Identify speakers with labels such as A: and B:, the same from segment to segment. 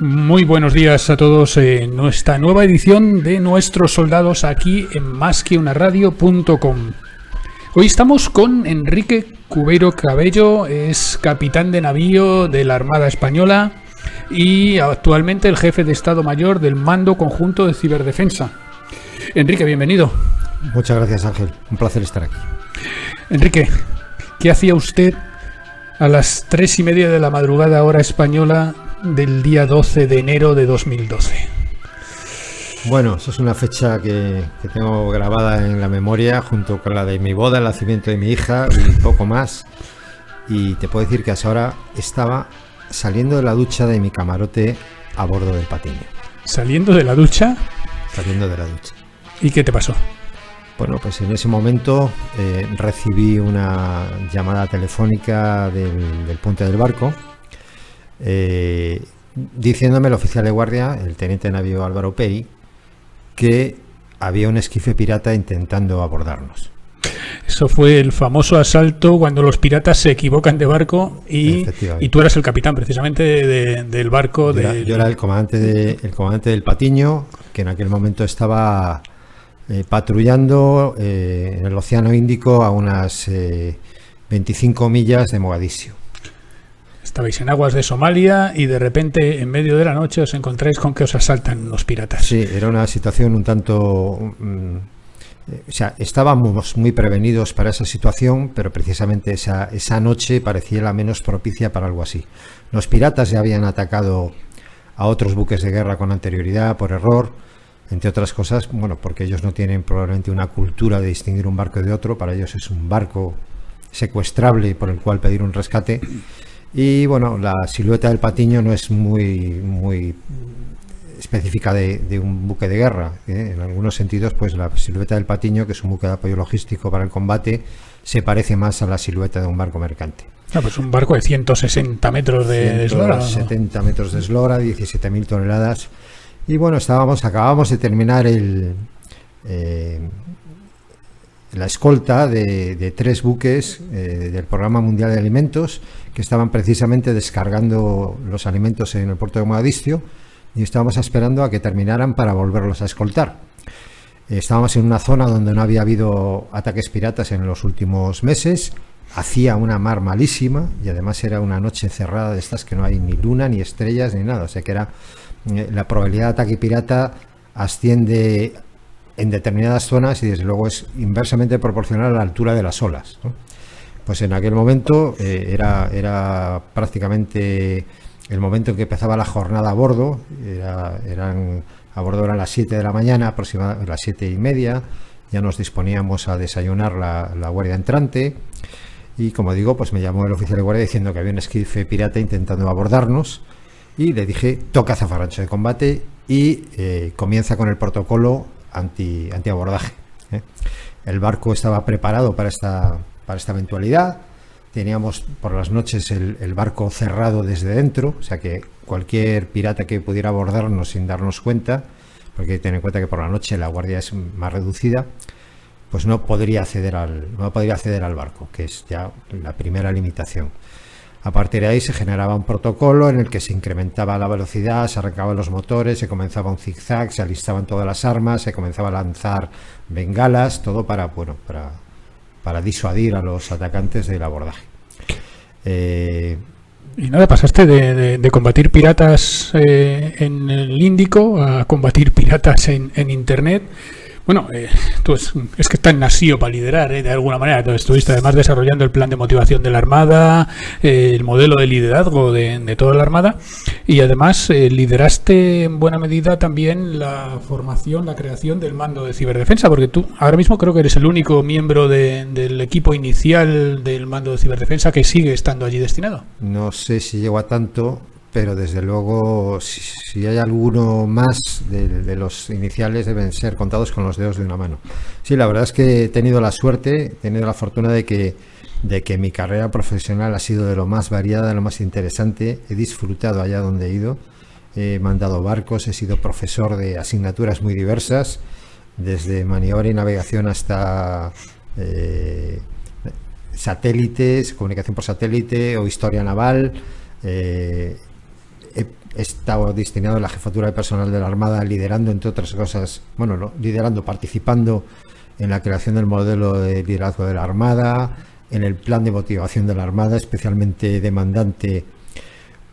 A: Muy buenos días a todos en nuestra nueva edición de Nuestros Soldados aquí en masqueunaradio.com. Hoy estamos con Enrique Cubero Cabello, es capitán de navío de la Armada Española y actualmente el jefe de Estado Mayor del Mando Conjunto de Ciberdefensa. Enrique, bienvenido.
B: Muchas gracias, Ángel. Un placer estar aquí.
A: Enrique, ¿qué hacía usted a las 3:30 de la madrugada hora española del día 12 de enero de 2012?
B: Bueno, eso es una fecha que tengo grabada en la memoria junto con la de mi boda, el nacimiento de mi hija y poco más. Y te puedo decir que a esa hora estaba saliendo de la ducha de mi camarote a bordo del Patiño.
A: ¿Saliendo de la ducha?
B: Saliendo de la ducha.
A: ¿Y qué te pasó?
B: Bueno, pues en ese momento recibí una llamada telefónica del puente del barco diciéndome el oficial de guardia, el teniente navío Álvaro Peri, que había un esquife pirata intentando abordarnos.
A: Eso fue el famoso asalto cuando los piratas se equivocan de barco y tú eras el capitán precisamente del barco.
B: Yo era el comandante del Patiño, que en aquel momento estaba patrullando en el Océano Índico a unas 25 millas de Mogadiscio.
A: Estabais en aguas de Somalia y de repente en medio de la noche os encontráis con que os asaltan los piratas.
B: Sí, era una situación un tanto... o sea, estábamos muy prevenidos para esa situación, pero precisamente esa noche parecía la menos propicia para algo así. Los piratas ya habían atacado a otros buques de guerra con anterioridad por error, entre otras cosas, bueno, porque ellos no tienen probablemente una cultura de distinguir un barco de otro. Para ellos es un barco secuestrable por el cual pedir un rescate. Y bueno, la silueta del Patiño no es muy específica de un buque de guerra. En algunos sentidos, pues la silueta del Patiño, que es un buque de apoyo logístico para el combate, se parece más a la silueta de un barco mercante.
A: Pues un barco de 160 metros de eslora. 170
B: metros de eslora, 17.000 toneladas. Y bueno, acabamos de terminar la escolta de 3 buques del Programa Mundial de Alimentos que estaban precisamente descargando los alimentos en el puerto de Mogadiscio y estábamos esperando a que terminaran para volverlos a escoltar. Estábamos en una zona donde no había habido ataques piratas en los últimos meses, hacía una mar malísima y además era una noche cerrada de estas que no hay ni luna, ni estrellas, ni nada, o sea que era la probabilidad de ataque pirata asciende en determinadas zonas y desde luego es inversamente proporcional a la altura de las olas, ¿no? Pues en aquel momento era prácticamente el momento en que empezaba la jornada a bordo. A bordo eran las 7 de la mañana, aproximadamente las 7:30. Ya nos disponíamos a desayunar la guardia entrante y, como digo, pues me llamó el oficial de guardia diciendo que había un esquife pirata intentando abordarnos y le dije: toca zafarrancho de combate y comienza con el protocolo antiabordaje. El barco estaba preparado para esta eventualidad. Teníamos por las noches el barco cerrado desde dentro, o sea que cualquier pirata que pudiera abordarnos sin darnos cuenta, porque hay que tener en cuenta que por la noche la guardia es más reducida, pues no podría acceder al barco, que es ya la primera limitación. A partir de ahí se generaba un protocolo en el que se incrementaba la velocidad, se arrancaban los motores, se comenzaba un zigzag, se alistaban todas las armas, se comenzaba a lanzar bengalas, todo para disuadir a los atacantes del abordaje.
A: Y nada, pasaste de combatir piratas en el Índico a combatir piratas en Internet. Bueno, tú es que estás nacido para liderar, de alguna manera. Tú estuviste además desarrollando el plan de motivación de la Armada, el modelo de liderazgo de toda la Armada, y además lideraste en buena medida también la formación, la creación del mando de ciberdefensa, porque tú ahora mismo creo que eres el único miembro del equipo inicial del mando de ciberdefensa que sigue estando allí destinado.
B: No sé si llego a tanto, pero desde luego si hay alguno más de los iniciales deben ser contados con los dedos de una mano. Sí, la verdad es que he tenido la fortuna de que mi carrera profesional ha sido de lo más variada, de lo más interesante. He disfrutado allá donde he ido, he mandado barcos, he sido profesor de asignaturas muy diversas, desde maniobra y navegación hasta satélites, comunicación por satélite o historia naval. he estado destinado a la jefatura de personal de la Armada, liderando, entre otras cosas, bueno, no, liderando, participando en la creación del modelo de liderazgo de la Armada, en el plan de motivación de la Armada, especialmente demandante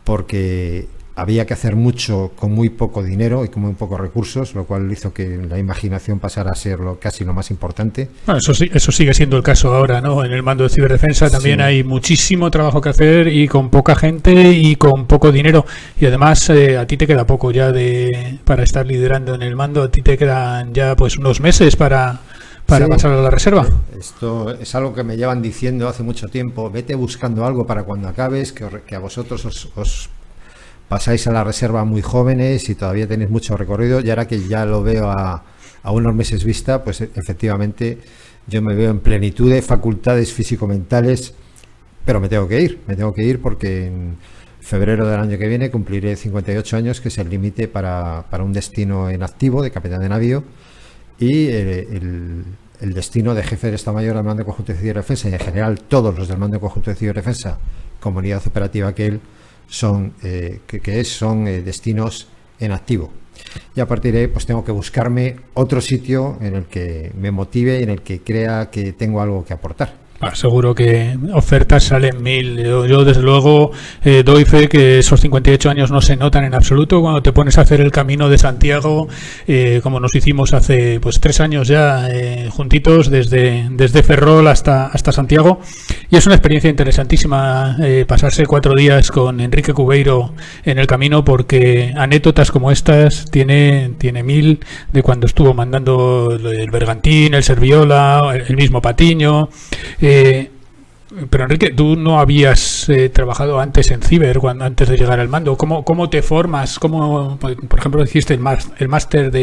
B: porque había que hacer mucho con muy poco dinero y con muy pocos recursos, lo cual hizo que la imaginación pasara a ser casi lo más importante.
A: Bueno, eso sigue siendo el caso ahora, ¿no? En el mando de ciberdefensa también hay muchísimo trabajo que hacer y con poca gente y con poco dinero. Y además a ti te queda poco ya para estar liderando en el mando. A ti te quedan ya pues unos meses para pasar a la reserva.
B: Esto es algo que me llevan diciendo hace mucho tiempo. Vete buscando algo para cuando acabes, que a vosotros os pasáis a la reserva muy jóvenes y todavía tenéis mucho recorrido, y ahora que ya lo veo a unos meses vista, pues efectivamente yo me veo en plenitud de facultades físico-mentales, pero me tengo que ir porque en febrero del año que viene cumpliré 58 años, que es el límite para un destino en activo de capitán de navío, y el destino de jefe de Estado Mayor del Mando Conjunto de Ciberdefensa, y en general todos los del Mando Conjunto de Ciberdefensa, comunidad operativa que él, son destinos en activo. Y a partir de ahí pues tengo que buscarme otro sitio en el que me motive y en el que crea que tengo algo que aportar.
A: Seguro que ofertas salen 1000. Yo desde luego doy fe que esos 58 años no se notan en absoluto cuando te pones a hacer el camino de Santiago, como nos hicimos hace pues 3 años ya, juntitos desde Ferrol hasta Santiago, y es una experiencia interesantísima pasarse 4 días con Enrique Cubeiro en el camino, porque anécdotas como estas tiene 1000, de cuando estuvo mandando el Bergantín, el Serviola, el mismo Patiño. Pero Enrique, tú no habías trabajado antes en ciber antes de llegar al mando. ¿Cómo te formas? ¿Cómo, por ejemplo, hiciste el máster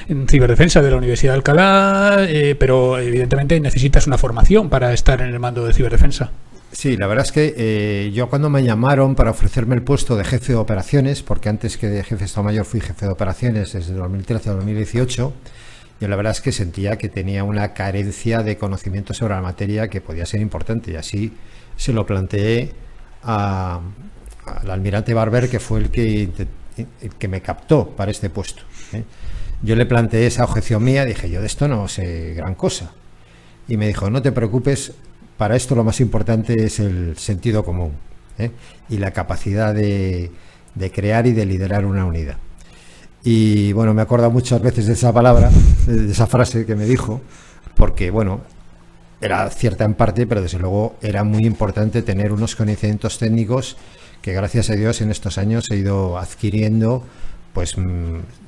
A: en ciberdefensa de la Universidad de Alcalá? Pero evidentemente necesitas una formación para estar en el mando de ciberdefensa.
B: Sí, la verdad es que yo cuando me llamaron para ofrecerme el puesto de jefe de operaciones, porque antes que de jefe de Estado Mayor fui jefe de operaciones desde 2013 a 2018, yo la verdad es que sentía que tenía una carencia de conocimiento sobre la materia que podía ser importante, y así se lo planteé al almirante Barber, que fue el que me captó para este puesto. Yo le planteé esa objeción mía, dije, yo de esto no sé gran cosa. Y me dijo, no te preocupes, para esto lo más importante es el sentido común y la capacidad de crear y de liderar una unidad. Y bueno, me acuerdo muchas veces de esa palabra, de esa frase que me dijo, porque bueno, era cierta en parte, pero desde luego era muy importante tener unos conocimientos técnicos que gracias a Dios en estos años he ido adquiriendo, pues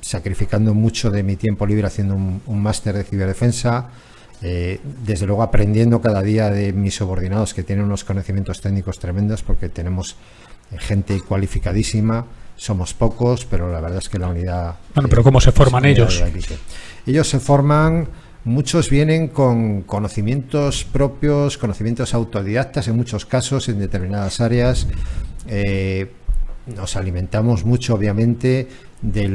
B: sacrificando mucho de mi tiempo libre haciendo un máster de ciberdefensa, desde luego aprendiendo cada día de mis subordinados, que tienen unos conocimientos técnicos tremendos, porque tenemos gente cualificadísima. Somos pocos, pero la verdad es que la unidad...
A: Bueno, pero ¿cómo se forman ellos?
B: Ellos se forman, muchos vienen con conocimientos propios, conocimientos autodidactas en muchos casos, en determinadas áreas. Nos alimentamos mucho, obviamente, del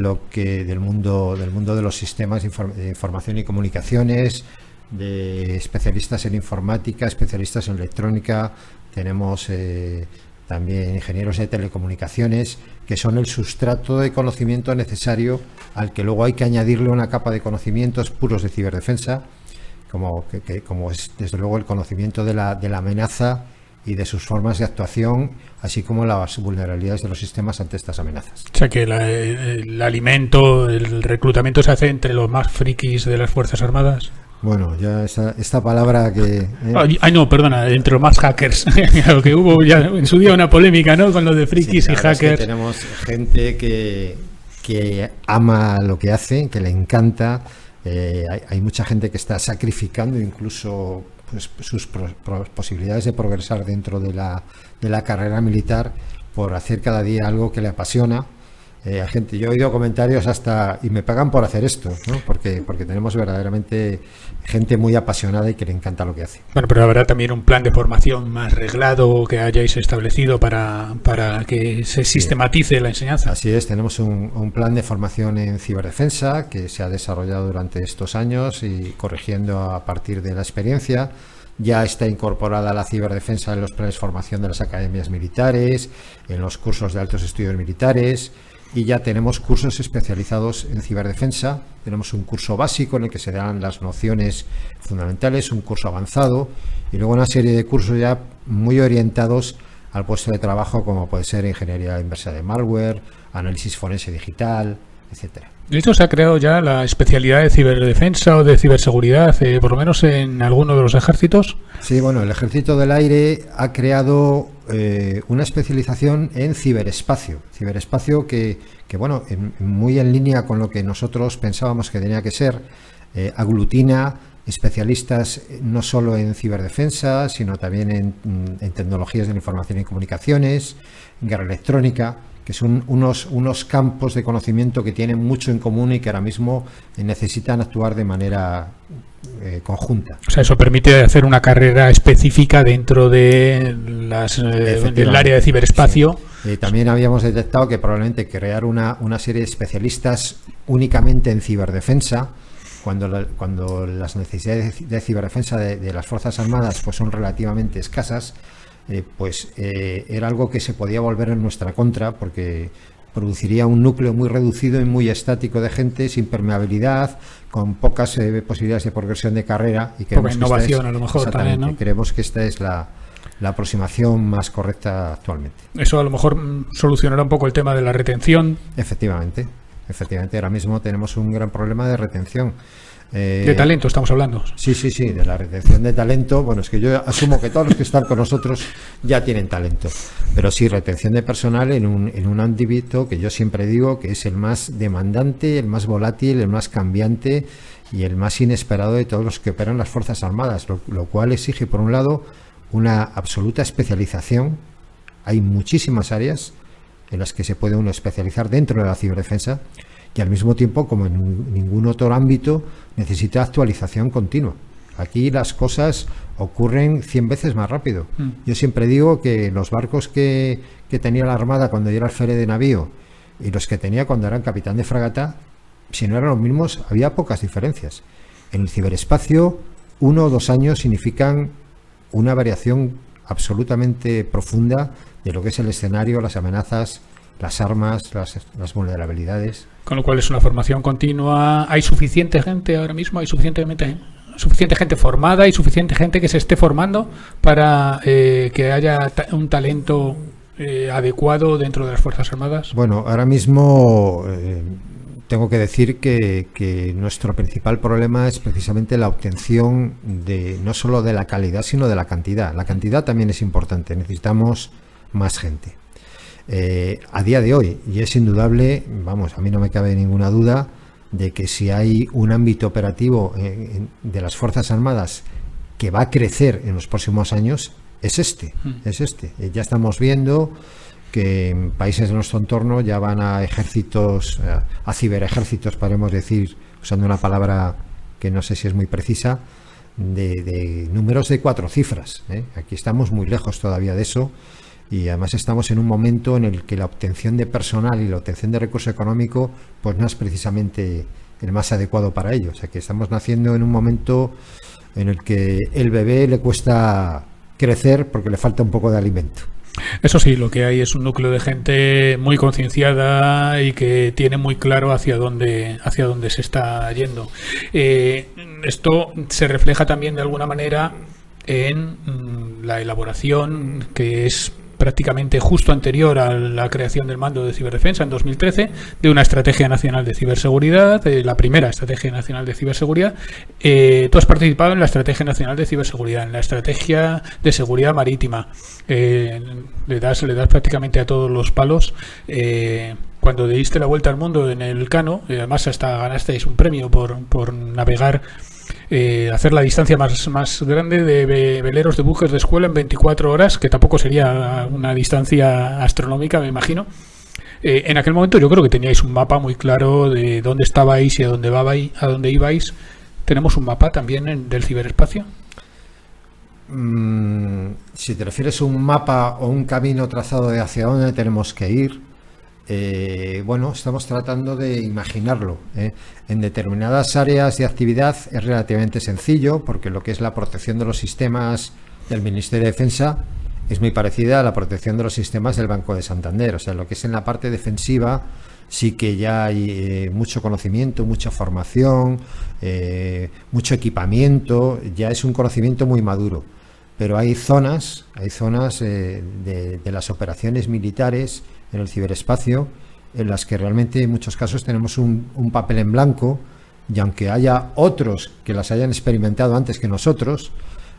B: mundo de los sistemas de información y comunicaciones, de especialistas en informática, especialistas en electrónica. Tenemos también ingenieros de telecomunicaciones, que son el sustrato de conocimiento necesario al que luego hay que añadirle una capa de conocimientos puros de ciberdefensa, como es desde luego el conocimiento de la amenaza y de sus formas de actuación, así como las vulnerabilidades de los sistemas ante estas amenazas.
A: O sea que el alimento, el reclutamiento se hace entre los más frikis de las Fuerzas Armadas.
B: Bueno, ya esta palabra que...
A: no, perdona, entre los más hackers. Lo que hubo ya en su día una polémica, ¿no? Con lo de frikis y hackers.
B: Es que tenemos gente que ama lo que hace, que le encanta. Hay mucha gente que está sacrificando incluso pues, sus posibilidades de progresar dentro de la carrera militar por hacer cada día algo que le apasiona. gente, yo he oído comentarios hasta, y me pagan por hacer esto, ¿no? Porque tenemos verdaderamente gente muy apasionada y que le encanta lo que hace.
A: Bueno, pero habrá también un plan de formación más reglado que hayáis establecido para que se sistematice la enseñanza.
B: Así es, tenemos un plan de formación en ciberdefensa que se ha desarrollado durante estos años y corrigiendo a partir de la experiencia. Ya está incorporada la ciberdefensa en los planes de formación de las academias militares, en los cursos de altos estudios militares, y ya tenemos cursos especializados en ciberdefensa. Tenemos un curso básico en el que se dan las nociones fundamentales, un curso avanzado y luego una serie de cursos ya muy orientados al puesto de trabajo, como puede ser ingeniería inversa de malware, análisis forense digital, etcétera.
A: De hecho, se ha creado ya la especialidad de ciberdefensa o de ciberseguridad, por lo menos en alguno de los ejércitos.
B: Sí, bueno, el Ejército del Aire ha creado una especialización en ciberespacio. Ciberespacio que bueno, muy en línea con lo que nosotros pensábamos que tenía que ser, aglutina especialistas no solo en ciberdefensa, sino también en tecnologías de la información y comunicaciones, en guerra electrónica, que son unos campos de conocimiento que tienen mucho en común y que ahora mismo necesitan actuar de manera conjunta.
A: O sea, eso permite hacer una carrera específica dentro de del área de ciberespacio.
B: Sí. También habíamos detectado que probablemente crear una serie de especialistas únicamente en ciberdefensa, cuando las necesidades de ciberdefensa de las Fuerzas Armadas pues son relativamente escasas, era algo que se podía volver en nuestra contra, porque produciría un núcleo muy reducido y muy estático de gente sin permeabilidad, con pocas posibilidades de progresión de carrera. Y
A: poca innovación a lo mejor también, ¿no?
B: Creemos que esta es la aproximación más correcta actualmente.
A: Eso a lo mejor solucionará un poco el tema de la retención.
B: Efectivamente, ahora mismo tenemos un gran problema de retención.
A: De talento estamos hablando.
B: Sí, de la retención de talento. Bueno, es que yo asumo que todos los que están con nosotros ya tienen talento, pero sí, retención de personal en un ámbito que yo siempre digo que es el más demandante, el más volátil, el más cambiante y el más inesperado de todos los que operan las Fuerzas Armadas, lo cual exige, por un lado, una absoluta especialización. Hay muchísimas áreas en las que se puede uno especializar dentro de la ciberdefensa, y al mismo tiempo, como en ningún otro ámbito, necesita actualización continua. Aquí las cosas ocurren 100 veces más rápido. Yo siempre digo que los barcos que tenía la Armada cuando yo era alférez de navío y los que tenía cuando eran capitán de fragata, si no eran los mismos, había pocas diferencias. En el ciberespacio, 1 o 2 años significan una variación absolutamente profunda de lo que es el escenario, las amenazas, las armas, las vulnerabilidades.
A: Con lo cual es una formación continua. ¿Hay suficiente gente ahora mismo? ¿Hay suficiente gente formada y suficiente gente que se esté formando para que haya un talento adecuado dentro de las Fuerzas Armadas?
B: Bueno, ahora mismo tengo que decir que nuestro principal problema es precisamente la obtención no solo de la calidad, sino de la cantidad. La cantidad también es importante. Necesitamos más gente. A día de hoy, y es indudable, vamos, a mí no me cabe ninguna duda de que si hay un ámbito operativo de las Fuerzas Armadas que va a crecer en los próximos años, es este. Ya estamos viendo que en países de nuestro entorno ya van a ejércitos, a ciberejércitos, podemos decir, usando una palabra que no sé si es muy precisa, de números de 4 cifras. Aquí estamos muy lejos todavía de eso. Y además estamos en un momento en el que la obtención de personal y la obtención de recurso económico pues no es precisamente el más adecuado para ello. O sea que estamos naciendo en un momento en el que el bebé le cuesta crecer porque le falta un poco de alimento.
A: Eso sí, lo que hay es un núcleo de gente muy concienciada y que tiene muy claro hacia dónde se está yendo. Esto se refleja también de alguna manera en la elaboración, que es prácticamente justo anterior a la creación del mando de ciberdefensa en 2013, de una estrategia nacional de ciberseguridad, la primera estrategia nacional de ciberseguridad. Tú has participado en la estrategia nacional de ciberseguridad, en la estrategia de seguridad marítima. Le das prácticamente a todos los palos. Cuando diste la vuelta al mundo en el Cano, además hasta ganasteis un premio por navegar, hacer la distancia más grande de veleros de buques de escuela en 24 horas, que tampoco sería una distancia astronómica, me imagino. En aquel momento yo creo que teníais un mapa muy claro de dónde estabais y a dónde ibais. ¿Tenemos un mapa también del ciberespacio?
B: Si te refieres a un mapa o un camino trazado de hacia dónde tenemos que ir, bueno, estamos tratando de imaginarlo. En determinadas áreas de actividad es relativamente sencillo, porque lo que es la protección de los sistemas del Ministerio de Defensa es muy parecida a la protección de los sistemas del Banco de Santander. O sea, lo que es en la parte defensiva sí que ya hay mucho conocimiento, mucha formación, mucho equipamiento, ya es un conocimiento muy maduro. Pero hay zonas de las operaciones militares en el ciberespacio en las que realmente en muchos casos tenemos un papel en blanco, y aunque haya otros que las hayan experimentado antes que nosotros,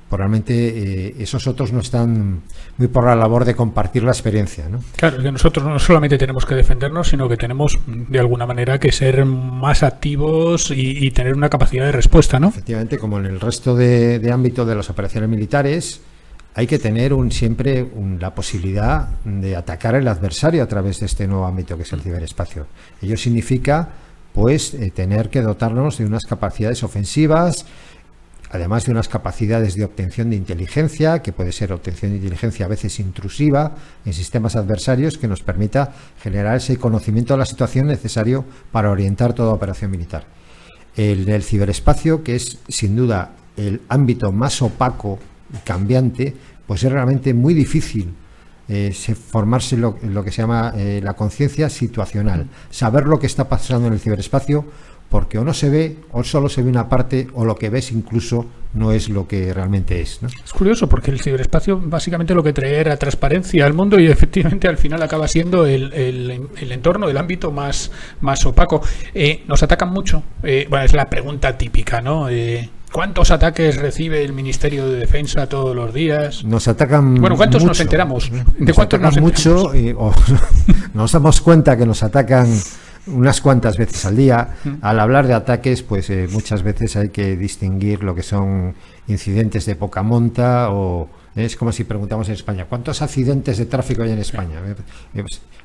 B: probablemente esos otros no están muy por la labor de compartir la experiencia, ¿no?
A: Claro, que nosotros no solamente tenemos que defendernos, sino que tenemos de alguna manera que ser más activos y tener una capacidad de respuesta, ¿no?
B: Efectivamente, como en el resto de ámbito de las operaciones militares, hay que tener siempre la posibilidad de atacar al adversario a través de este nuevo ámbito que es el ciberespacio. Ello significa, pues, tener que dotarnos de unas capacidades ofensivas, además de unas capacidades de obtención de inteligencia, que puede ser obtención de inteligencia a veces intrusiva en sistemas adversarios, que nos permita generar ese conocimiento de la situación necesario para orientar toda operación militar. El ciberespacio, que es sin duda el ámbito más opaco y cambiante, pues es realmente muy difícil formarse lo que se llama la conciencia situacional, saber lo que está pasando en el ciberespacio, porque o no se ve, o solo se ve una parte, o lo que ves incluso no es lo que realmente es, ¿no?
A: Es curioso, porque el ciberespacio básicamente lo que trae era transparencia al mundo, y efectivamente al final acaba siendo el entorno, el ámbito más opaco. Nos atacan mucho. Bueno, es la pregunta típica, ¿no? ¿Cuántos ataques recibe el Ministerio de Defensa todos los días?
B: Nos atacan.
A: Bueno, ¿cuántos
B: mucho.
A: Nos enteramos?
B: ¿De cuántos nos enteramos? Mucho, nos damos cuenta que nos atacan unas cuantas veces al día. Al hablar de ataques, pues muchas veces hay que distinguir lo que son incidentes de poca monta, o es como si preguntamos en España, ¿cuántos accidentes de tráfico hay en España?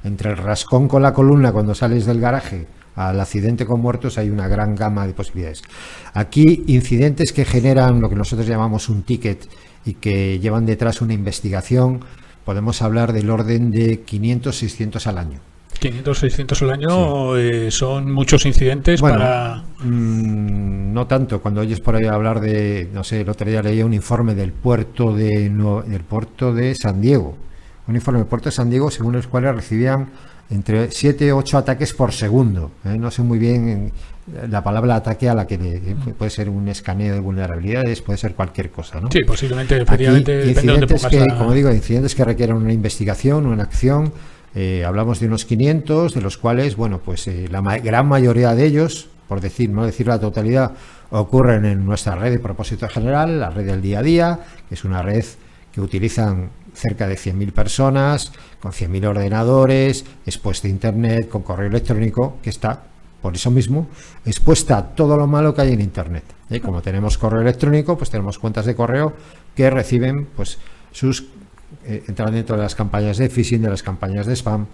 B: Entre el rascón con la columna cuando sales del garaje al accidente con muertos hay una gran gama de posibilidades. Aquí, incidentes que generan lo que nosotros llamamos un ticket y que llevan detrás una investigación, podemos hablar del orden de 500, 600 al año. 500,
A: 600 al año, sí. Son muchos incidentes, bueno, para...
B: no tanto. Cuando oyes por ahí hablar de, no sé, el otro día leía un informe del puerto de San Diego. Un informe del puerto de San Diego según los cuales recibían entre 7 y 8 ataques por segundo. No sé muy bien la palabra ataque a la que puede ser un escaneo de vulnerabilidades, puede ser cualquier cosa, ¿no?
A: Sí, posiblemente, efectivamente.
B: Incidentes que, como digo, incidentes que requieren una investigación, una acción. Hablamos de unos 500, de los cuales, bueno, pues la gran mayoría de ellos, por no decir la totalidad, ocurren en nuestra red de propósito general, la red del día a día, que es una red que utilizan cerca de 100.000 personas, con 100.000 ordenadores, expuesta a Internet, con correo electrónico, que está, por eso mismo, expuesta a todo lo malo que hay en Internet. Como tenemos correo electrónico, pues tenemos cuentas de correo que reciben, pues, entran dentro de las campañas de phishing, de las campañas de spam.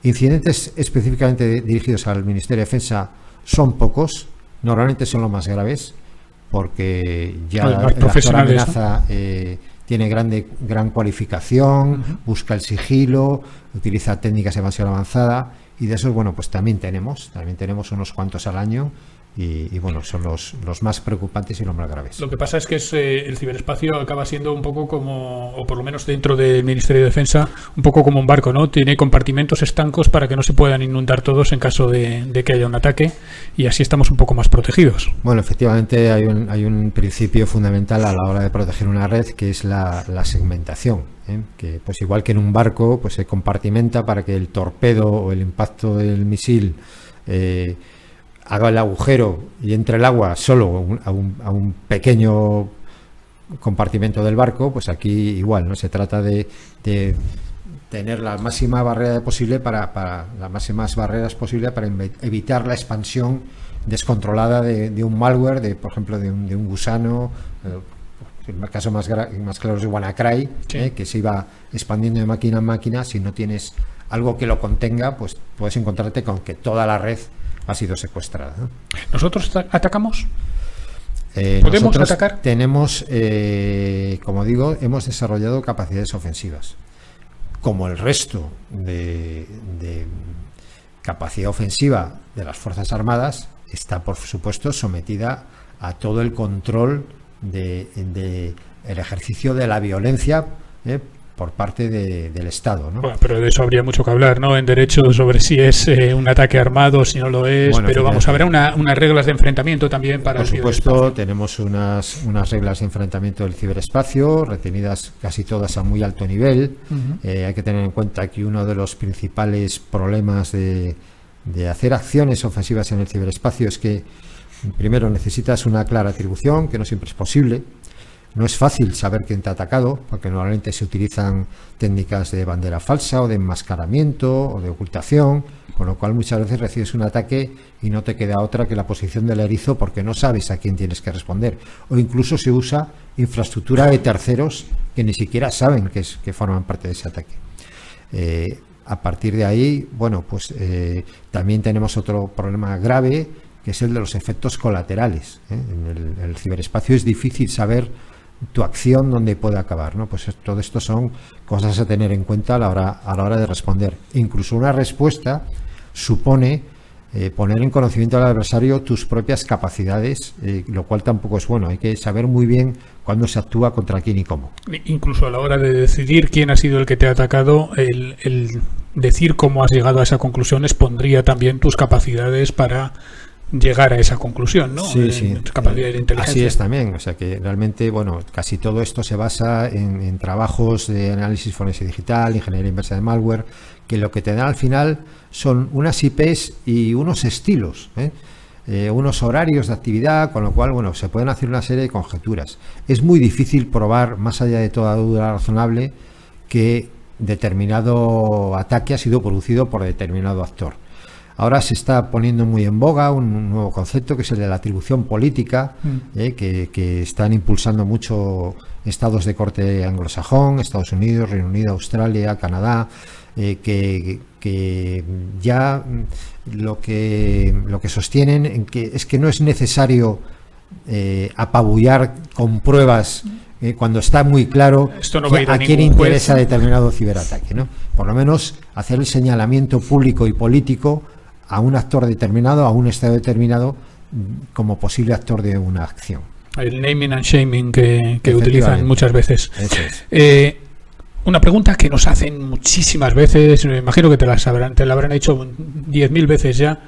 B: Incidentes específicamente dirigidos al Ministerio de Defensa son pocos, normalmente son los más graves, porque ya la amenaza tiene gran cualificación, busca el sigilo, utiliza técnicas demasiado avanzadas, y de esos, bueno, pues también tenemos unos cuantos al año. Y bueno, son los más preocupantes y los más graves.
A: Lo que pasa es que el ciberespacio acaba siendo un poco como, o por lo menos dentro del Ministerio de Defensa, un poco como un barco, ¿no? Tiene compartimentos estancos para que no se puedan inundar todos en caso de que haya un ataque, y así estamos un poco más protegidos.
B: Bueno, efectivamente hay un principio fundamental a la hora de proteger una red, que es la segmentación, que pues igual que en un barco, pues se compartimenta para que el torpedo o el impacto del misil haga el agujero y entre el agua solo a un pequeño compartimento del barco. Pues aquí igual, ¿no? Se trata de tener la máxima barrera posible para las máximas barreras posibles para evitar la expansión descontrolada de un malware, por ejemplo, de un gusano. El caso más claro es de WannaCry, sí, que se iba expandiendo de máquina en máquina. Si no tienes algo que lo contenga, pues puedes encontrarte con que toda la red ha sido secuestrada, ¿no?
A: ¿Nosotros atacamos? ¿Podemos atacar?
B: Tenemos, como digo, hemos desarrollado capacidades ofensivas. Como el resto de capacidad ofensiva de las Fuerzas Armadas, está, por supuesto, sometida a todo el control de el ejercicio de la violencia por parte del Estado, ¿no?
A: Bueno, pero de eso habría mucho que hablar, ¿no? En derecho, sobre si es un ataque armado, si no lo es. Bueno, pero vamos, habrá unas reglas de enfrentamiento también para
B: el ciberespacio. Por supuesto, tenemos unas reglas de enfrentamiento del ciberespacio, retenidas casi todas a muy alto nivel. Hay que tener en cuenta que uno de los principales problemas de hacer acciones ofensivas en el ciberespacio es que, primero, necesitas una clara atribución, que no siempre es posible. No es fácil saber quién te ha atacado, porque normalmente se utilizan técnicas de bandera falsa o de enmascaramiento o de ocultación, con lo cual muchas veces recibes un ataque y no te queda otra que la posición del erizo porque no sabes a quién tienes que responder. O incluso se usa infraestructura de terceros que ni siquiera saben que forman parte de ese ataque. A partir de ahí, bueno, pues también tenemos otro problema grave, que es el de los efectos colaterales. En el ciberespacio es difícil saber tu acción dónde puede acabar, ¿no? Pues todo esto son cosas a tener en cuenta a la hora de responder. Incluso una respuesta supone poner en conocimiento al adversario tus propias capacidades, lo cual tampoco es bueno. Hay que saber muy bien cuándo se actúa, contra quién y cómo.
A: Incluso a la hora de decidir quién ha sido el que te ha atacado, el decir cómo has llegado a esa conclusión expondría también tus capacidades para llegar a esa conclusión, ¿no?
B: Sí, sí.
A: Capacidad de inteligencia.
B: Así es también, o sea que realmente, bueno, casi todo esto se basa en trabajos de análisis forense digital, ingeniería inversa de malware, que lo que te dan al final son unas IPs y unos estilos, unos horarios de actividad, con lo cual, bueno, se pueden hacer una serie de conjeturas. Es muy difícil probar, más allá de toda duda razonable, que determinado ataque ha sido producido por determinado actor. Ahora se está poniendo muy en boga un nuevo concepto, que es el de la atribución política, que están impulsando mucho estados de corte anglosajón, Estados Unidos, Reino Unido, Australia, Canadá, que ya lo que sostienen es que no es necesario apabullar con pruebas cuando está muy claro a quién interesa determinado ciberataque, ¿no? Por lo menos hacer el señalamiento público y político a un actor determinado, a un estado determinado, como posible actor de una acción.
A: El naming and shaming que utilizan muchas veces.
B: Eso es.
A: Una pregunta que nos hacen muchísimas veces, me imagino que te la habrán hecho 10.000 veces ya.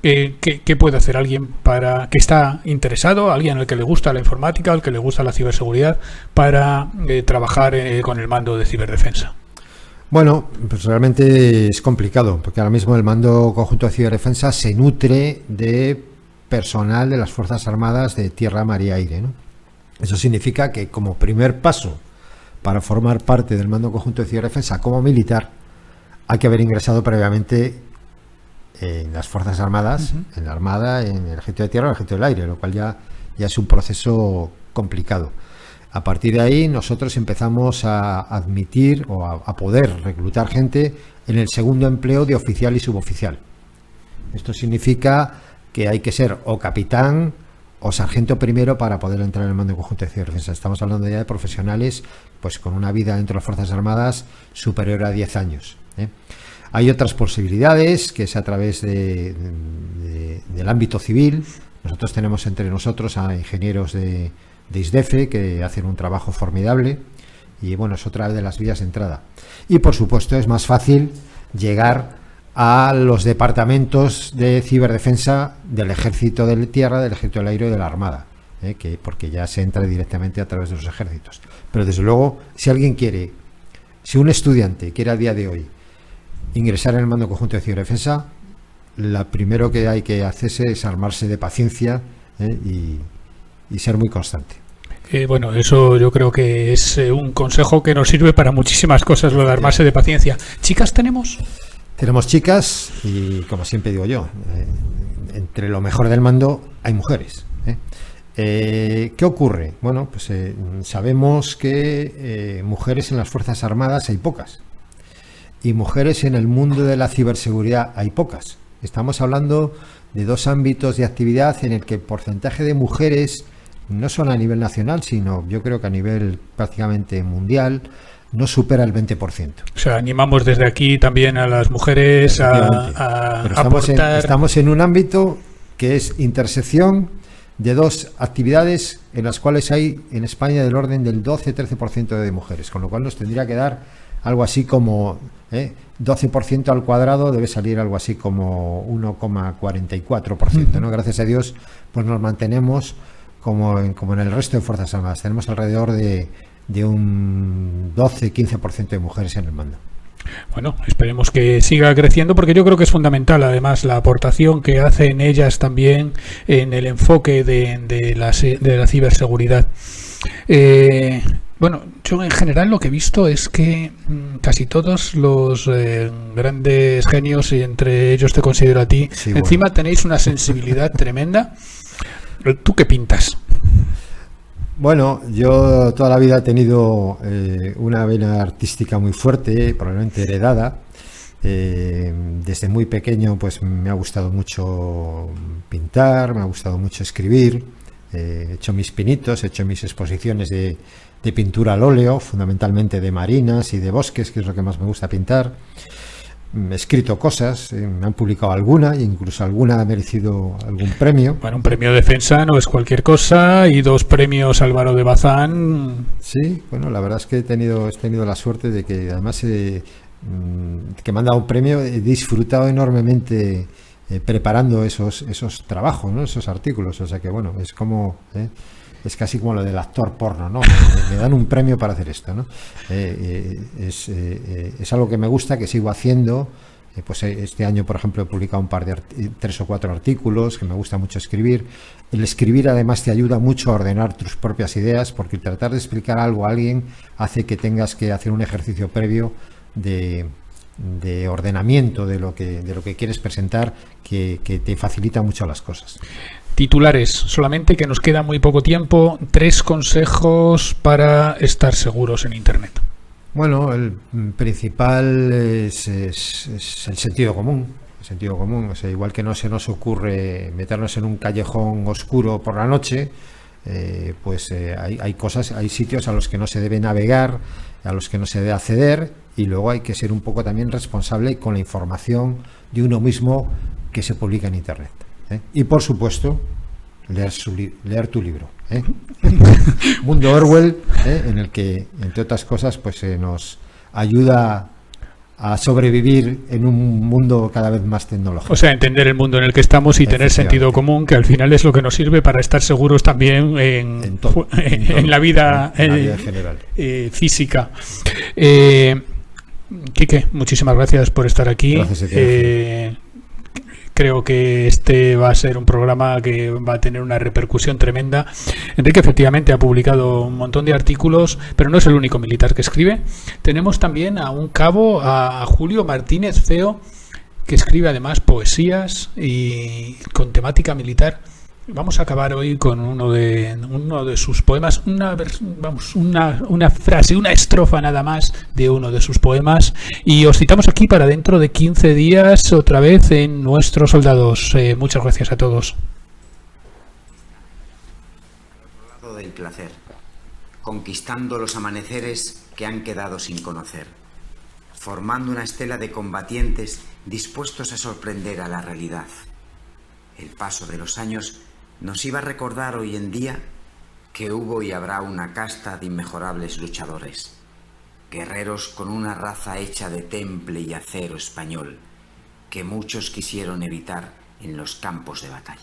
A: ¿Qué puede hacer alguien que está interesado, alguien al que le gusta la informática, al que le gusta la ciberseguridad, para trabajar con el mando de ciberdefensa?
B: Bueno, pues realmente es complicado, porque ahora mismo el Mando Conjunto de Ciberdefensa se nutre de personal de las Fuerzas Armadas de tierra, mar y aire, ¿no? Eso significa que, como primer paso para formar parte del Mando Conjunto de Ciberdefensa como militar, hay que haber ingresado previamente en las Fuerzas Armadas, en la Armada, en el Ejército de Tierra o el Ejército del Aire, lo cual ya es un proceso complicado. A partir de ahí nosotros empezamos a admitir o a poder reclutar gente en el segundo empleo de oficial y suboficial. Esto significa que hay que ser o capitán o sargento primero para poder entrar en el Mando Conjunto de Ciberdefensa. Estamos hablando ya de profesionales pues con una vida dentro de las Fuerzas Armadas superior a 10 años. Hay otras posibilidades, que es a través del ámbito civil. Nosotros tenemos entre nosotros a ingenieros de ISDEFE que hacen un trabajo formidable y bueno, es otra de las vías de entrada. Y por supuesto es más fácil llegar a los departamentos de ciberdefensa del Ejército de Tierra, del Ejército del Aire y de la Armada, porque ya se entra directamente a través de los ejércitos. Pero desde luego, si un estudiante quiere a día de hoy ingresar en el Mando Conjunto de Ciberdefensa, lo primero que hay que hacerse es armarse de paciencia y ser muy constante.
A: Bueno, eso yo creo que es un consejo que nos sirve para muchísimas cosas, lo de armarse de paciencia. ¿Chicas tenemos?
B: Tenemos chicas y, como siempre digo yo, entre lo mejor del mando hay mujeres. ¿Qué ocurre? Bueno, pues sabemos que mujeres en las Fuerzas Armadas hay pocas. y mujeres en el mundo de la ciberseguridad hay pocas. Estamos hablando de dos ámbitos de actividad en el que el porcentaje de mujeres, no solo a nivel nacional, sino yo creo que a nivel prácticamente mundial, no supera el 20%.
A: O sea, animamos desde aquí también a las mujeres a aportar.
B: Estamos en un ámbito que es intersección de dos actividades en las cuales hay en España del orden del 12-13% de mujeres, con lo cual nos tendría que dar algo así como 12% al cuadrado, debe salir algo así como 1,44%, ¿no? Gracias a Dios, pues nos mantenemos como en el resto de Fuerzas Armadas. Tenemos alrededor de un 12-15% de mujeres en el mando.
A: Bueno, esperemos que siga creciendo, porque yo creo que es fundamental, además, la aportación que hacen ellas también en el enfoque de la ciberseguridad. Bueno, yo en general lo que he visto es que casi todos los grandes genios, y entre ellos te considero a ti, sí, encima bueno, tenéis una sensibilidad tremenda. ¿Tú qué pintas?
B: Bueno, yo toda la vida he tenido una vena artística muy fuerte, probablemente heredada. Desde muy pequeño pues me ha gustado mucho pintar, me ha gustado mucho escribir. He hecho mis pinitos, he hecho mis exposiciones de pintura al óleo, fundamentalmente de marinas y de bosques, que es lo que más me gusta pintar. He escrito cosas, me han publicado alguna, e incluso alguna ha merecido algún premio.
A: Bueno, un premio Defensa no es cualquier cosa, y 2 premios Álvaro de Bazán.
B: Sí, bueno, la verdad es que he tenido la suerte de que además que me han dado un premio, he disfrutado enormemente preparando esos trabajos, ¿no? Esos artículos, o sea que bueno, es como... es casi como lo del actor porno, ¿no? Me dan un premio para hacer esto, ¿no? Es algo que me gusta, que sigo haciendo. Pues este año, por ejemplo, he publicado 3 o 4 artículos, que me gusta mucho escribir. El escribir además te ayuda mucho a ordenar tus propias ideas, porque tratar de explicar algo a alguien hace que tengas que hacer un ejercicio previo de ordenamiento de lo que quieres presentar, que te facilita mucho las cosas.
A: Titulares, solamente, que nos queda muy poco tiempo. 3 consejos para estar seguros en Internet.
B: Bueno, el principal es el sentido común. El sentido común, o sea, igual que no se nos ocurre meternos en un callejón oscuro por la noche, hay cosas, hay sitios a los que no se debe navegar, a los que no se debe acceder, y luego hay que ser un poco también responsable con la información de uno mismo que se publica en Internet. Y por supuesto, leer tu libro. Mundo Orwell, en el que, entre otras cosas, pues nos ayuda a sobrevivir en un mundo cada vez más tecnológico.
A: O sea, entender el mundo en el que estamos y tener sentido común, que al final es lo que nos sirve para estar seguros también en la vida, en
B: general.
A: Física. Quique, muchísimas gracias por estar aquí.
B: Gracias a ti.
A: Creo que este va a ser un programa que va a tener una repercusión tremenda. Enrique efectivamente ha publicado un montón de artículos, pero no es el único militar que escribe. Tenemos también a un cabo, a Julio Martínez Feo, que escribe además poesías y con temática militar. Vamos a acabar hoy con uno de sus poemas, una frase, una estrofa nada más de uno de sus poemas, y os citamos aquí para dentro de 15 días otra vez en Nuestros Soldados. Muchas gracias a todos.
C: Del placer, conquistando los amaneceres que han quedado sin conocer, formando una estela de combatientes dispuestos a sorprender a la realidad. El paso de los años nos iba a recordar hoy en día que hubo y habrá una casta de inmejorables luchadores, guerreros con una raza hecha de temple y acero español, que muchos quisieron evitar en los campos de batalla.